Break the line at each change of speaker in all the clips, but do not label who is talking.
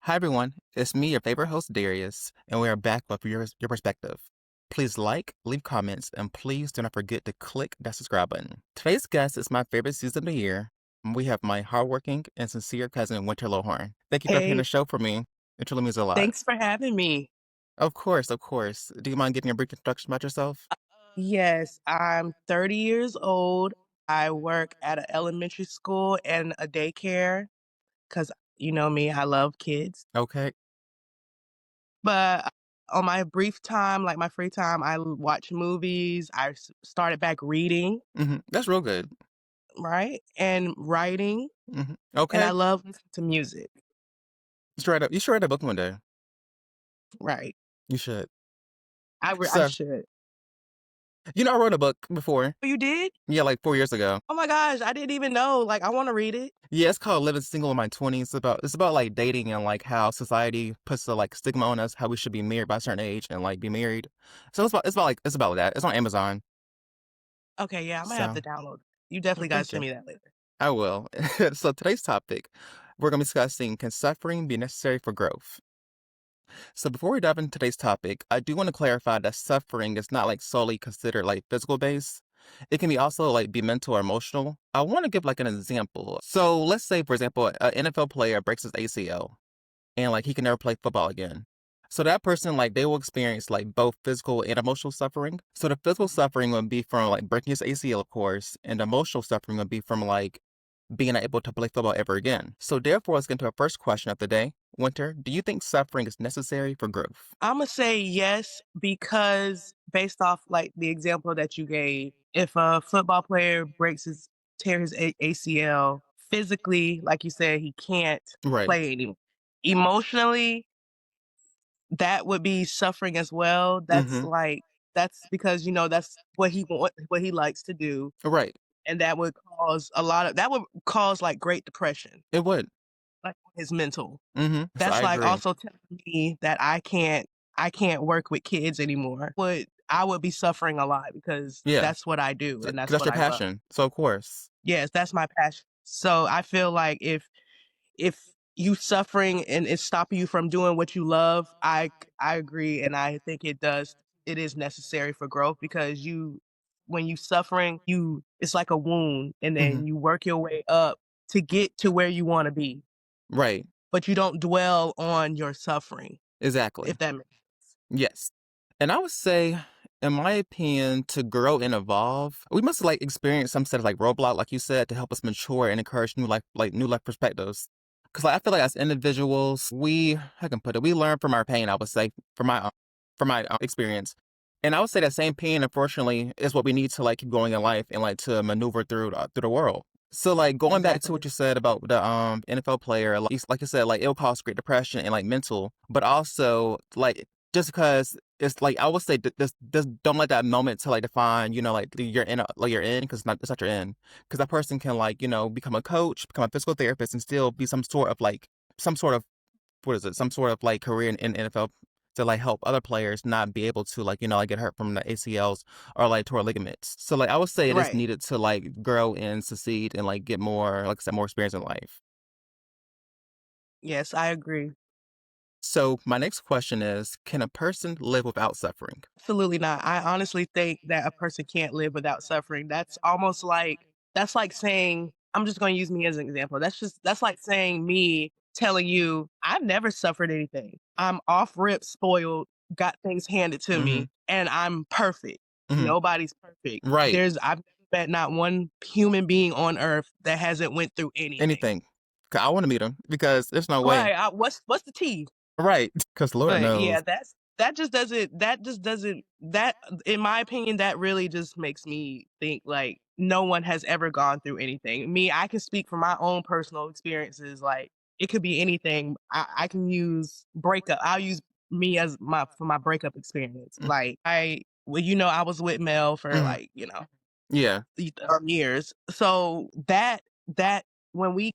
Hi everyone, it's me, your favorite host Darius, and we are back with your perspective. Please like, leave comments, and please do not forget to click that subscribe button. Today's guest is my favorite season of the year. We have my hardworking and sincere cousin Winter Lawhorn. Thank you for appearing on
Hey,
the show for me. It truly means a lot.
thanks for having me.
Of course, of course. Do you mind giving a brief introduction about yourself?
Yes, I'm 30 years old. I work at an elementary school and a daycare because you know me, I love kids.
Okay.
But on my brief time, like my free time, watch movies. Started back reading,
That's real good.
right? And writing, and I
Okay.
love listening to music,
You should write a book one day.
right?
You should.
I
So,
should.
I wrote a book before.
Oh, you did?
Yeah, like 4 years ago.
Oh my gosh, I didn't even know. Like, I want to read it.
Yeah, it's called Living Single in My 20s. It's about like dating and like how society puts the like stigma on us, how we should be married by a certain age and like be married. So it's about that. It's on Amazon.
Okay, yeah, I'm gonna have
So
to download it. You definitely gotta
thank
send
you.
me that later.
I will. So today's topic, we're gonna be discussing, can suffering be necessary for growth? So before we dive into today's topic, I do want to clarify that suffering is not like solely considered like physical based. It can be also like be mental or emotional. I want to give like an example. So let's say, for example, an NFL player breaks his ACL and like he can never play football again. So that person, like, they will experience like both physical and emotional suffering. So the physical suffering would be from like breaking his ACL, of course, and the emotional suffering would be from like being unable to play football ever again. So therefore, let's get into our first question of the day. Winter, do you think suffering is necessary for growth?
Imma say yes because based off, like, the example that you gave, if a football player tear his ACL, physically, like you said, he can't
Right.
play anymore. Emotionally, that would be suffering as well.
Mm-hmm.
That's because, that's what he likes to do,
Right.
and that would cause, like, Great Depression,
It would.
like, his mental.
Mm-hmm. So I
That's like
agree.
also telling me that I can't work with kids anymore. I would be suffering a lot because
Yeah.
that's what I do
So,
and
'cause
that's
that's
what
your
I love.
passion. So of course.
Yes, that's my passion. So I feel like if you suffering and it's stopping you from doing what you love, I agree and I think it is necessary for growth because when you suffering, you it's like a wound and
Mm-hmm.
then you work your way up to get to where you want to be,
Right.
but you don't dwell on your suffering,
Exactly.
if that makes sense.
Yes. And I would say, in my opinion, to grow and evolve, we must like experience some sort of like roadblock, like you said, to help us mature and encourage new life perspectives. Because like, I feel like as individuals, I can put it, we learn from our pain. I would say, from my experience, and I would say that same pain, unfortunately, is what we need to like keep going in life and like to maneuver through the world. So like going back to what
Exactly.
you said about the NFL player, like you said, like it'll cause great depression and like mental, but also like just because it's like I would say this don't let that moment to like define like you're in because it's not your end, because that person can like become a coach, become a physical therapist, and still be some sort of what is it, some sort of like career in NFL to like help other players not be able to like get hurt from the ACLs or like tore ligaments. So like I would say it is
Right.
needed to like grow and succeed and like get more, like I said, more experience in life.
Yes, I agree.
So my next question is, can a person live without suffering?
Absolutely not. I honestly think that a person can't live without suffering. That's like saying, I'm just going to use me as an example. That's like saying me telling you I've never suffered anything. I'm off rip spoiled, got things handed to
Mm-hmm.
me, and I'm perfect.
Mm-hmm.
Nobody's perfect.
Right.
I've met not one human being on earth that hasn't went through anything.
Anything. 'Cause I want to meet him because there's no way.
Right. What's the T?
Right. Because Lord
But
knows.
yeah, that in my opinion, that really just makes me think like no one has ever gone through anything. Me, I can speak from my own personal experiences, like it could be anything. I can use breakup. I'll use me as my for my breakup experience. Like I was with Mel for
Mm-hmm.
like,
Yeah.
years. So that when we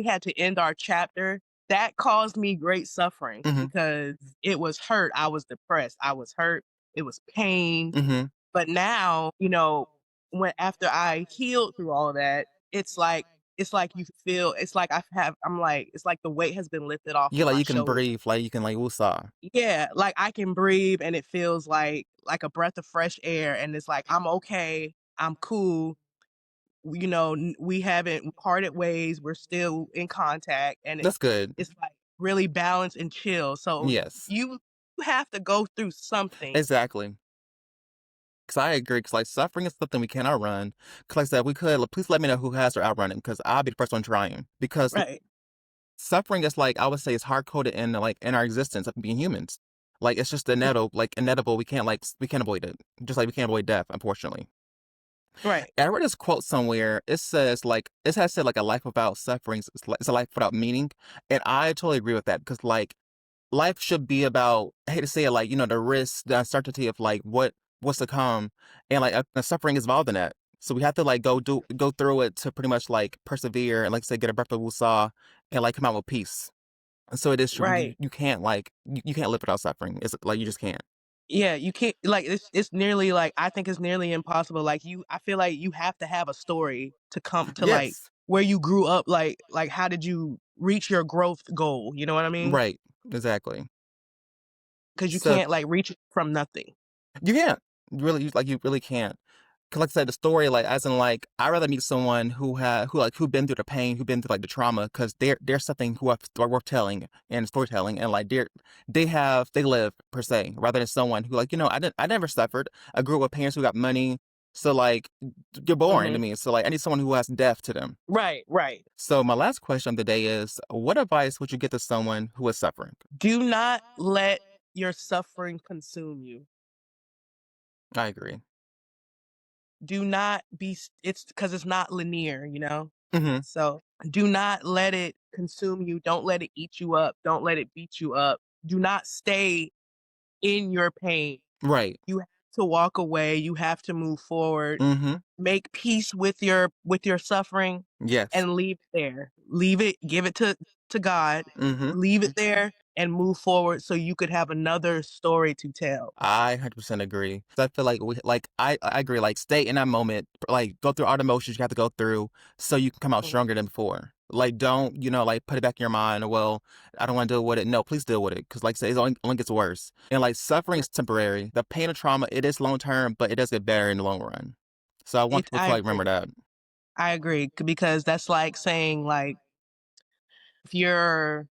had to end our chapter, that caused me great suffering
Mm-hmm.
because it was hurt. I was depressed. I was hurt. It was pain.
Mm-hmm.
But now, when after I healed through all of that, it's like you feel it's like I'm like, it's like the weight has been lifted off
Yeah,
of
like,
my
you can
shoulders.
breathe, like, you can, like, woosah.
Yeah, like, I can breathe, and it feels like a breath of fresh air, and it's like, "I'm okay, I'm cool," you know, we haven't parted ways, we're still in contact, and
That's good.
it's, like, really balanced and chill, so
Yes.
you have to go through something.
Exactly. 'Cause I agree. Cause like, suffering is something we can't outrun. 'Cause like I said, we could please let me know who has to outrun it. Cause 'cause I'll be the first one trying. Because
Right,
suffering is like, I would say, it's hard coded in like in our existence of being humans. Like it's just inedible. We can't we can't avoid it. Just like we can't avoid death, unfortunately.
right,
And I read this quote somewhere. It says like it has said like a life without sufferings it's a life without meaning. And I totally agree with that because like life should be about I hate to say it like, the risk, the uncertainty of like what's to come. And like the suffering is involved in that. So we have to like go through it to pretty much like persevere and like say get a breath of wusa and like come out with peace. And so it is true.
right.
You can't like you can't live without suffering. It's like you just can't.
Yeah, you can't like, it's nearly like I think it's nearly impossible, like, I feel like you have to have a story to come to, like,
Yes.
where you grew up, like, how did you reach your growth goal, you know what I mean?
Right. Exactly.
Because you
So
can't, like, reach it from nothing.
you can't. You really can't. 'Cause like I said, the story, like, as in, like, I'd rather meet someone who been through the pain, who been through, like, the trauma, because they're something who are worth telling and storytelling, and, like, they live, per se, rather than someone who, like, I never suffered. I grew up with parents who got money, so, like, you're boring to
Mhm.
me, so, like, I need someone who has depth to them.
Right, right.
So, my last question of the day is, what advice would you give to someone who is suffering?
Do not let your suffering consume you.
I agree.
Do not be s it's because it's not linear, you know?
Mhm.
So, do not let it consume you, don't let it eat you up, don't let it beat you up. Do not stay in your pain.
Right.
You have to walk away, you have to move forward,
Mhm.
make peace with your suffering
Yes.
and leave it there. Leave it, give it to God,
Mhm.
leave it there and move forward so you could have another story to tell.
I 100% agree. 'Cause I feel like I agree, like, stay in that moment, like, go through all the emotions you have to go through so you can come out
Mhm.
stronger than before. Like, don't, like, put it back in your mind, "Well, I don't wanna deal with it." No, please deal with it, because like I said, it only gets worse. And, like, suffering is temporary. The pain and trauma, it is long term, but it does get better in the long run. So I want people
I
to, like, remember
agree.
that.
I agree because that's like saying like if you're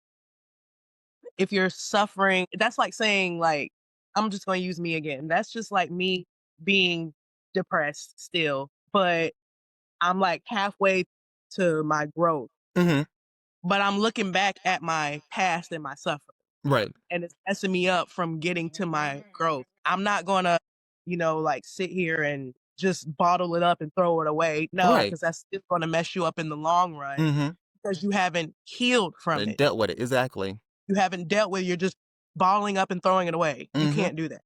if you're suffering, that's like saying like I'm just going to use me again. That's just like me being depressed still, but I'm like halfway to my growth.
Mhm.
But I'm looking back at my past and my suffering,
Right.
and it's messing me up from getting to my growth. I'm not gonna, like sit here and just bottle it up and throw it away. No,
Right.
because that's it's gonna mess you up in the long run
Mhm.
because you haven't healed from
And
it.
dealt with it, exactly.
You haven't dealt with you're just bottling up and throwing it away. You
Mhm.
can't do that.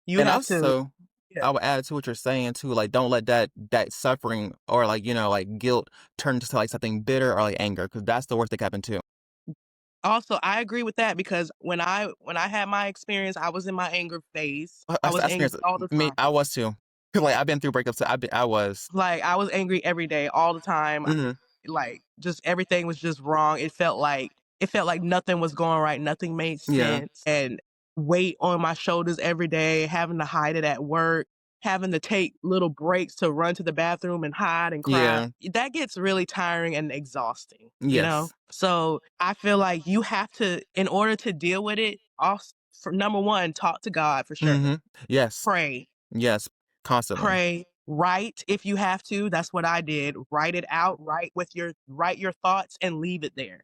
You
And
have to
also,
yeah.
I would add to what you're saying too, like, don't let that suffering or, like, like, guilt turn into, like, something bitter or, like, anger, because that's the worst that can happen too.
Also, I agree with that because when I had my experience, I was in my anger phase. I was
I
angry
experienced it.
all the
Me,
time.
I was too. 'Cause, like, I've been through breakups, so I was.
Like, I was angry every day, all the time.
Mhm.
Like, just everything was just wrong. It felt like nothing was going right, nothing made
Yeah.
sense, and weight on my shoulders every day, having to hide it at work, having to take little breaks to run to the bathroom and hide and cry.
Yeah.
That gets really tiring and exhausting, you know?
Yes.
So, I feel like you have to in order to deal with it, also for number 1, talk to God for sure.
Mhm. Yes.
Pray.
Yes. Constantly.
Pray, write if you have to, that's what I did. Write it out, write your thoughts and leave it there.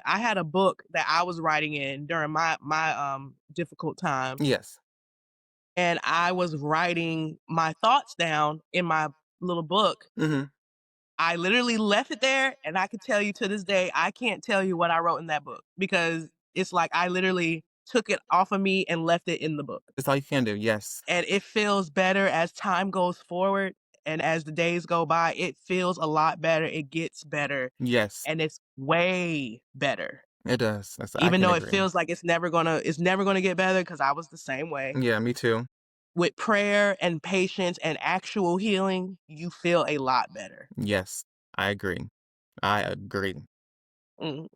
I had a book that I was writing in during my difficult time,
Yes.
and I was writing my thoughts down in my little book.
Mhm.
I literally left it there, and I could tell you to this day, I can't tell you what I wrote in that book because it's like I literally took it off of me and left it in the book.
It's all you can do. Yes.
And it feels better as time goes forward and as the days go by, it feels a lot better, it gets better,
Yes.
and it's way better.
It does. I
Even
can
though it
agree.
feels like it's never gonna get better because I was the same way.
Yeah, me too.
with prayer and patience and actual healing, you feel a lot better.
Yes, I agree. I agree.
Mm.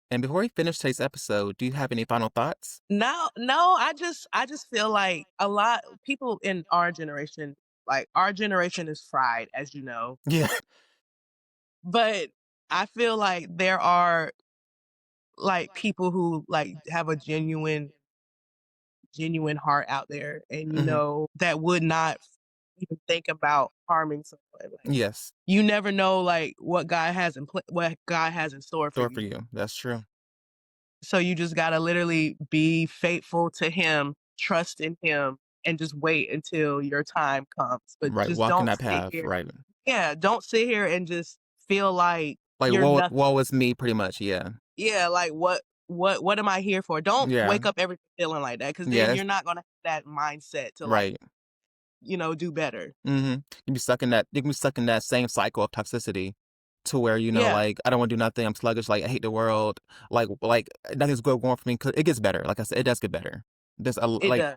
And before we finish today's episode, do you have any final thoughts?
No, no, I just feel like a lot people in our generation, like our generation is fried, as you know.
Yeah.
But I feel like there are like people who like have a genuine heart out there and
Hmm.
that would not even think about harming someone. Like
Yes.
you never know like what God has in store for
Store for
you.
you. That's true.
So you just got to literally be faithful to him, trust in him, and just wait until your time comes. But
Right.
just
Walking
don't
that
sit
path.
here.
Right.
Yeah, don't sit here and just feel like
Like,
you're nothing.
woe is me, pretty much. Yeah.
Yeah, like what am I here for? Don't
Yeah.
wake up every feeling like that because
Yeah.
then
That's
you're not gonna have that mindset to like,
right.
do better.
You be stuck in that. You can be stuck in that same cycle of toxicity, to where
Yeah,
like I don't want to do nothing. I'm sluggish. Like I hate the world. Like nothing's good going for me. Cause it gets better. Like I said, it does get better.
it does.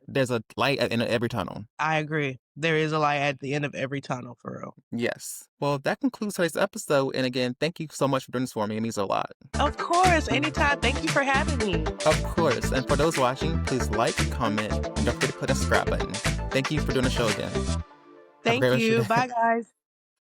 There's a light at the end of every tunnel.
I agree. There is a light at the end of every tunnel for real.
Yes. Well, that concludes today's episode. And again, thank you so much for doing this for me. It means a lot.
Of course, anytime. Thank you for having me.
Of course. And for those watching, please like, comment, and don't forget to click that subscribe button. Thank you for doing the show again. Have a great
Thank
rest of
you.
your day.
Bye guys.